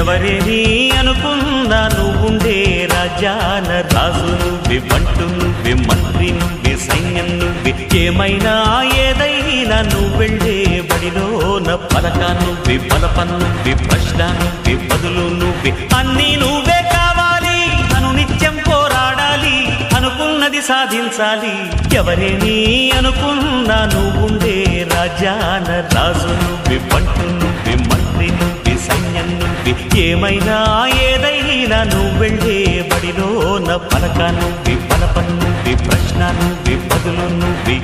ఎవరేని అనుకున్నా నువ్వుండే రాజ్యాన రాజు నువ్వే, బంటు నువ్వే, మంత్రి నువ్వే, సైన్యం నువ్వే, ఏమైనా ఏదైనా నువ్వెళ్ళే బడిలోన పలక నువ్వే, బలపం నువ్వే, ప్రశ్న నువ్వే, బదులు నువ్వే, అన్నీ నువ్వే కావాలి. అనునిత్యం పోరాడాలి, అనుకున్నది సాధించాలి. ఎవరేని అనుకున్నా నువ్వుండే రాజ్యాన రాజు నువ్వే, బంటు నువ్వే, మంత్రి నువ్వే, సైన్యం నువ్వే, ఏమైనా ఏదైనా నువ్వెళ్ళే బడిలోన పలక నువ్వే, బలపం నువ్వే, ప్రశ్న నువ్వే, బదులు నువ్వే.